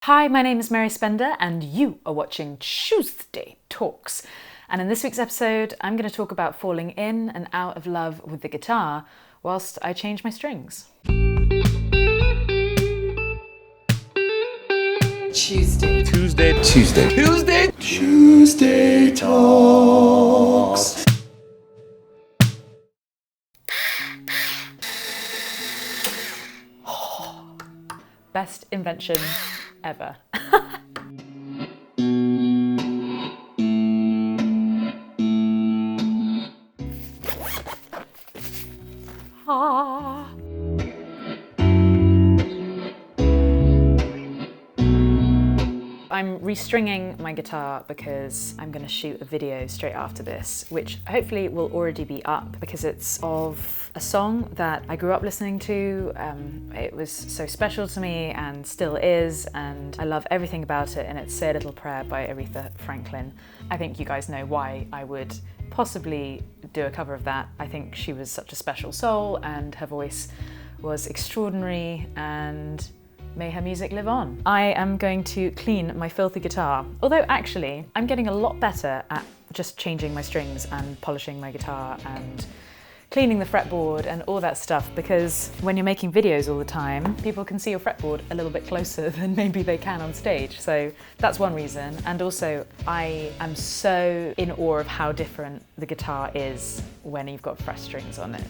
Hi, my name is Mary Spender and you are watching Tuesday Talks. And in this week's episode, I'm going to talk about falling in and out of love with the guitar whilst I change my strings. Tuesday Talks. Best invention ever. I'm restringing my guitar because I'm going to shoot a video straight after this, which hopefully will already be up because it's of a song that I grew up listening to. It was so special to me and still is, and I love everything about it, and it's Say a Little Prayer by Aretha Franklin. I think you guys know why I would possibly do a cover of that. I think she was such a special soul and her voice was extraordinary, and may her music live on. I am going to clean my filthy guitar, although actually I'm getting a lot better at just changing my strings and polishing my guitar and cleaning the fretboard and all that stuff, because when you're making videos all the time, people can see your fretboard a little bit closer than maybe they can on stage. So that's one reason. And also I am so in awe of how different the guitar is when you've got fresh strings on it.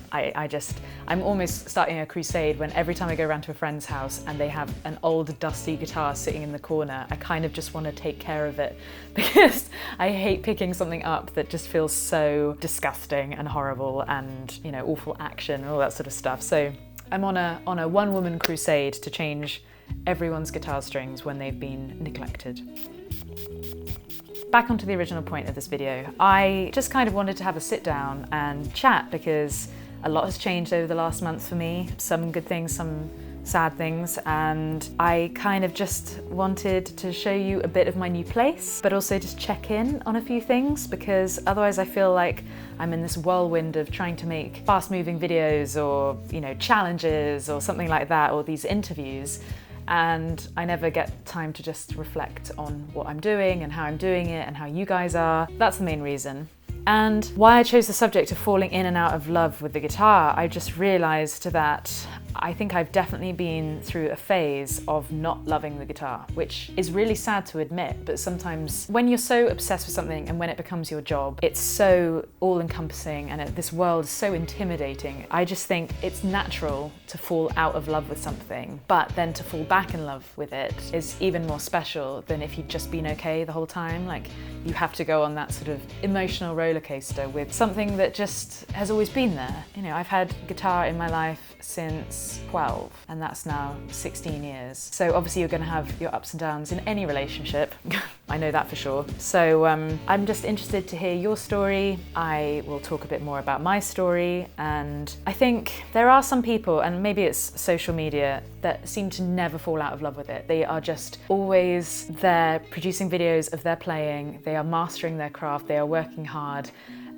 I'm almost starting a crusade when every time I go around to a friend's house and they have an old dusty guitar sitting in the corner, I kind of just want to take care of it because I hate picking something up that just feels so disgusting and horrible and, you know, awful action and all that sort of stuff. So I'm on a one-woman crusade to change everyone's guitar strings when they've been neglected. Back onto the original point of this video, I just kind of wanted to have a sit down and chat because a lot has changed over the last month for me. Some good things, some sad things, and I kind of just wanted to show you a bit of my new place, but also just check in on a few things, because otherwise I feel like I'm in this whirlwind of trying to make fast-moving videos or, you know, challenges or something like that, or these interviews, and I never get time to just reflect on what I'm doing and how I'm doing it and how you guys are. That's the main reason. And why I chose the subject of falling in and out of love with the guitar, I just realised that I think I've definitely been through a phase of not loving the guitar, which is really sad to admit, but sometimes when you're so obsessed with something and when it becomes your job, it's so all-encompassing and this world is so intimidating. I just think it's natural to fall out of love with something, but then to fall back in love with it is even more special than if you'd just been okay the whole time. Like, you have to go on that sort of emotional roller coaster with something that just has always been there. You know, I've had guitar in my life since 12, and that's now 16 years. So obviously you're going to have your ups and downs in any relationship. I know that for sure. So I'm just interested to hear your story. I will talk a bit more about my story, and I think there are some people, and maybe it's social media, that seem to never fall out of love with it. They are just always there producing videos of their playing, they are mastering their craft, they are working hard,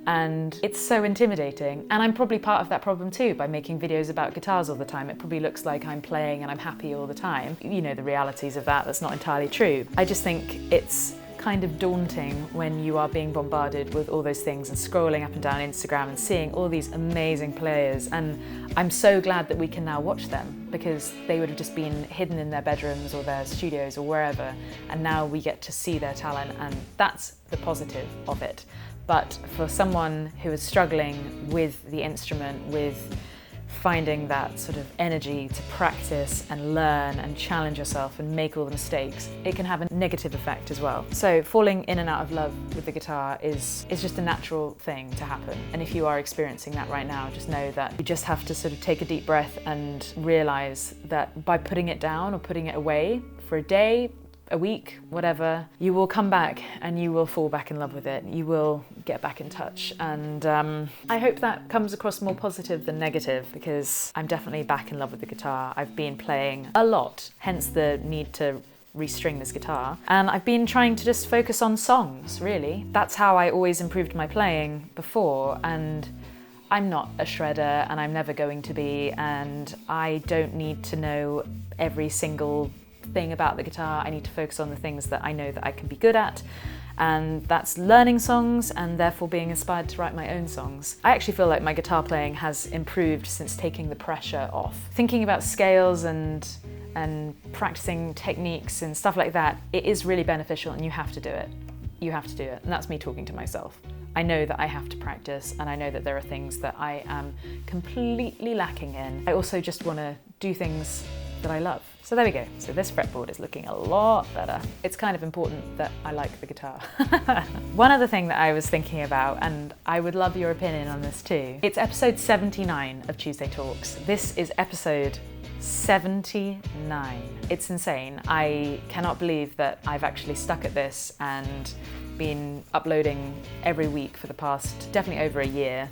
and it's so intimidating. And I'm probably part of that problem too by making videos about guitars all the time. It probably looks like I'm playing and I'm happy all the time. You know the realities of that, that's not entirely true. I just think it's kind of daunting when you are being bombarded with all those things and scrolling up and down Instagram and seeing all these amazing players, and I'm so glad that we can now watch them, because they would have just been hidden in their bedrooms or their studios or wherever, and now we get to see their talent, and that's the positive of it. But for someone who is struggling with the instrument, with finding that sort of energy to practice and learn and challenge yourself and make all the mistakes, it can have a negative effect as well. So falling in and out of love with the guitar is just a natural thing to happen. And if you are experiencing that right now, just know that you just have to sort of take a deep breath and realize that by putting it down or putting it away for a day, a week, whatever, you will come back and you will fall back in love with it. You will get back in touch, and I hope that comes across more positive than negative, because I'm definitely back in love with the guitar. I've been playing a lot, hence the need to restring this guitar, and I've been trying to just focus on songs, really. That's how I always improved my playing before, and I'm not a shredder and I'm never going to be, and I don't need to know every single thing about the guitar. I need to focus on the things that I know that I can be good at, and that's learning songs and therefore being inspired to write my own songs. I actually feel like my guitar playing has improved since taking the pressure off. Thinking about scales and practicing techniques and stuff like that, it is really beneficial, and you have to do it. You have to do it, and that's me talking to myself. I know that I have to practice, and I know that there are things that I am completely lacking in. I also just want to do things that I love. So there we go. So this fretboard is looking a lot better. It's kind of important that I like the guitar. One other thing that I was thinking about, and I would love your opinion on this too, it's episode 79 of Tuesday Talks. This is episode 79. It's insane. I cannot believe that I've actually stuck at this and been uploading every week for the past definitely over a year.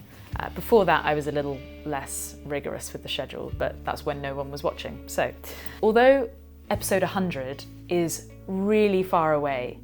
Before that, I was a little less rigorous with the schedule, but that's when no one was watching. So, although episode 100 is really far away,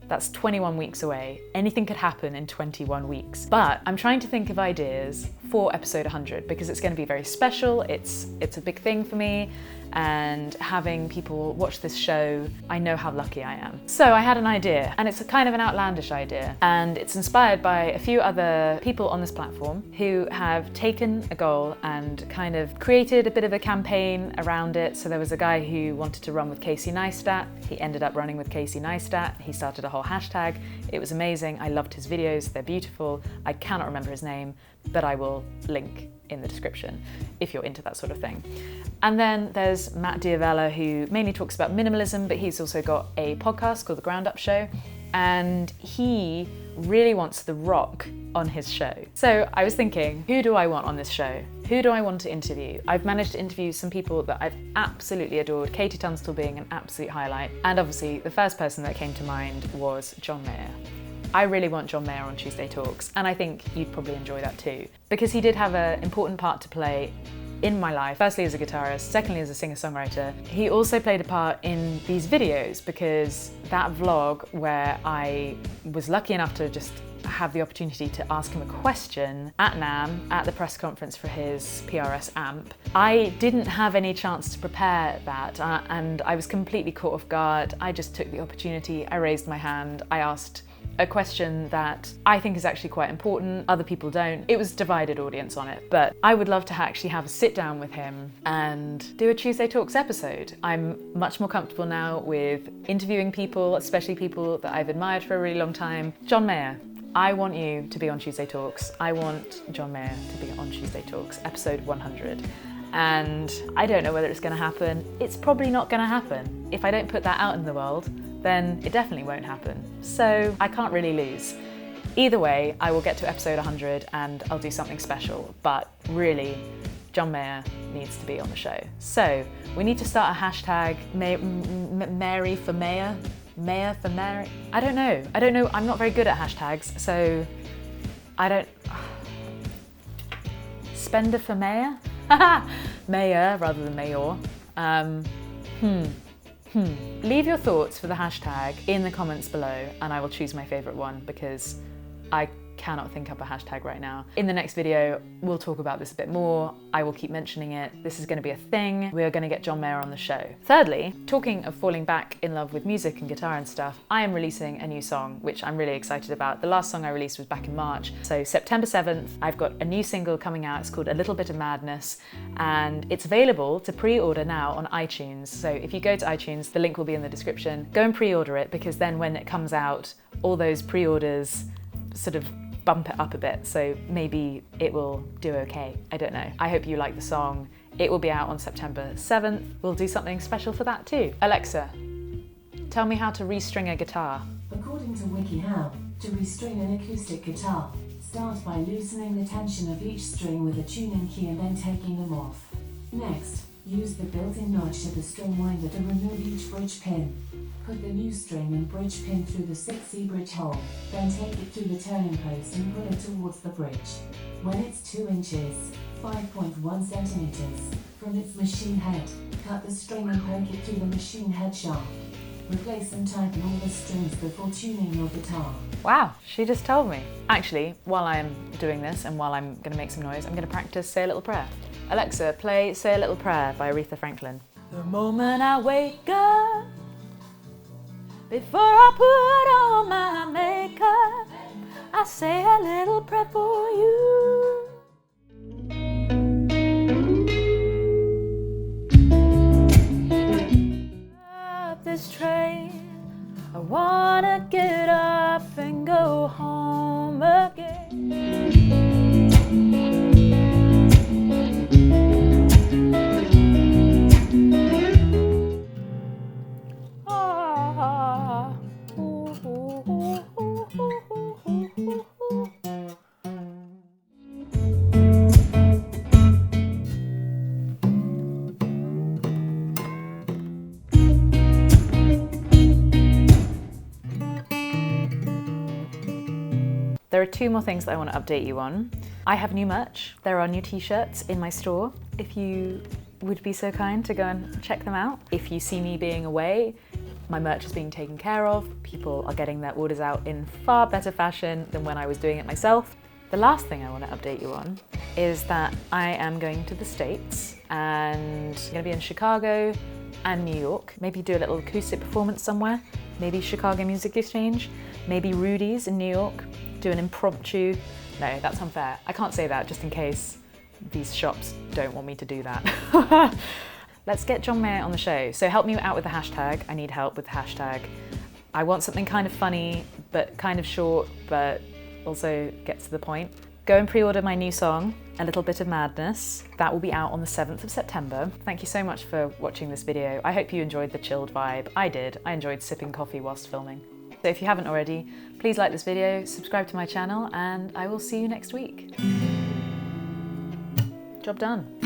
that's 21 weeks away, anything could happen in 21 weeks. But I'm trying to think of ideas for episode 100 because it's going to be very special, it's a big thing for me, and having people watch this show, I know how lucky I am. So I had an idea, and it's a kind of an outlandish idea, and it's inspired by a few other people on this platform who have taken a goal and kind of created a bit of a campaign around it. So there was a guy who wanted to run with Casey Neistat. He ended up running with Casey Neistat. He started a whole hashtag. It was amazing. I loved his videos. They're beautiful. I cannot remember his name, but I will link in the description if you're into that sort of thing. And then there's Matt Diavella, who mainly talks about minimalism, but he's also got a podcast called The Ground Up Show, and he really wants The Rock on his show. So I was thinking, who do I want on this show? Who do I want to interview? I've managed to interview some people that I've absolutely adored, Katie Tunstall being an absolute highlight, and obviously the first person that came to mind was John Mayer. I really want John Mayer on Tuesday Talks, and I think you'd probably enjoy that too, because he did have an important part to play in my life, firstly as a guitarist, secondly as a singer-songwriter. He also played a part in these videos, because that vlog where I was lucky enough to just have the opportunity to ask him a question at NAMM, at the press conference for his PRS amp, I didn't have any chance to prepare that, and I was completely caught off guard. I just took the opportunity, I raised my hand, I asked a question that I think is actually quite important, other people don't. It was a divided audience on it, but I would love to actually have a sit down with him and do a Tuesday Talks episode. I'm much more comfortable now with interviewing people, especially people that I've admired for a really long time. John Mayer, I want you to be on Tuesday Talks. I want John Mayer to be on Tuesday Talks, episode 100. And I don't know whether it's gonna happen. It's probably not gonna happen. If I don't put that out in the world, then it definitely won't happen. So I can't really lose. Either way, I will get to episode 100 and I'll do something special, but really, John Mayer needs to be on the show. So we need to start a hashtag, Mary for Mayor? Mayor for Mary? I don't know, I'm not very good at hashtags, so I don't... Spender for Mayor? Mayor rather than Mayor. Leave your thoughts for the hashtag in the comments below, and I will choose my favourite one because I cannot think up a hashtag right now. In the next video, we'll talk about this a bit more. I will keep mentioning it. This is going to be a thing. We are going to get John Mayer on the show. Thirdly, talking of falling back in love with music and guitar and stuff, I am releasing a new song, which I'm really excited about. The last song I released was back in March. So September 7th, I've got a new single coming out. It's called A Little Bit of Madness, and it's available to pre-order now on iTunes. So if you go to iTunes, the link will be in the description. Go and pre-order it, because then when it comes out, all those pre-orders sort of bump it up a bit, so maybe it will do okay. I don't know. I hope you like the song. It will be out on September 7th. We'll do something special for that too. Alexa, tell me how to restring a guitar. According to WikiHow, to restring an acoustic guitar, start by loosening the tension of each string with a tuning key and then taking them off. Next, use the built-in notch of the string winder to remove each bridge pin. Put the new string and bridge pin through the 6C bridge hole, then take it to the turning post and pull it towards the bridge. When it's 2 inches, 5.1 centimeters, from its machine head, cut the string and poke it through the machine head shaft. Replace and tighten all the strings before tuning your guitar. Wow, she just told me. Actually, while I'm doing this and while I'm going to make some noise, I'm going to practice Say a Little Prayer. Alexa, play Say a Little Prayer by Aretha Franklin. The moment I wake up, before I put on my makeup, I say a little prayer for you. Up this train, I wanna get up and go home again. There are two more things that I want to update you on. I have new merch. There are new t-shirts in my store. If you would be so kind to go and check them out. If you see me being away, my merch is being taken care of. People are getting their orders out in far better fashion than when I was doing it myself. The last thing I want to update you on is that I am going to the States and I'm going to be in Chicago and New York. Maybe do a little acoustic performance somewhere. Maybe Chicago Music Exchange. Maybe Rudy's in New York. Do an impromptu, no, that's unfair. I can't say that just in case these shops don't want me to do that. Let's get John Mayer on the show. So help me out with the hashtag. I need help with the hashtag. I want something kind of funny, but kind of short, but also gets to the point. Go and pre-order my new song, A Little Bit of Madness. That will be out on the 7th of September. Thank you so much for watching this video. I hope you enjoyed the chilled vibe. I did. I enjoyed sipping coffee whilst filming. So if you haven't already, please like this video, subscribe to my channel, and I will see you next week. Job done.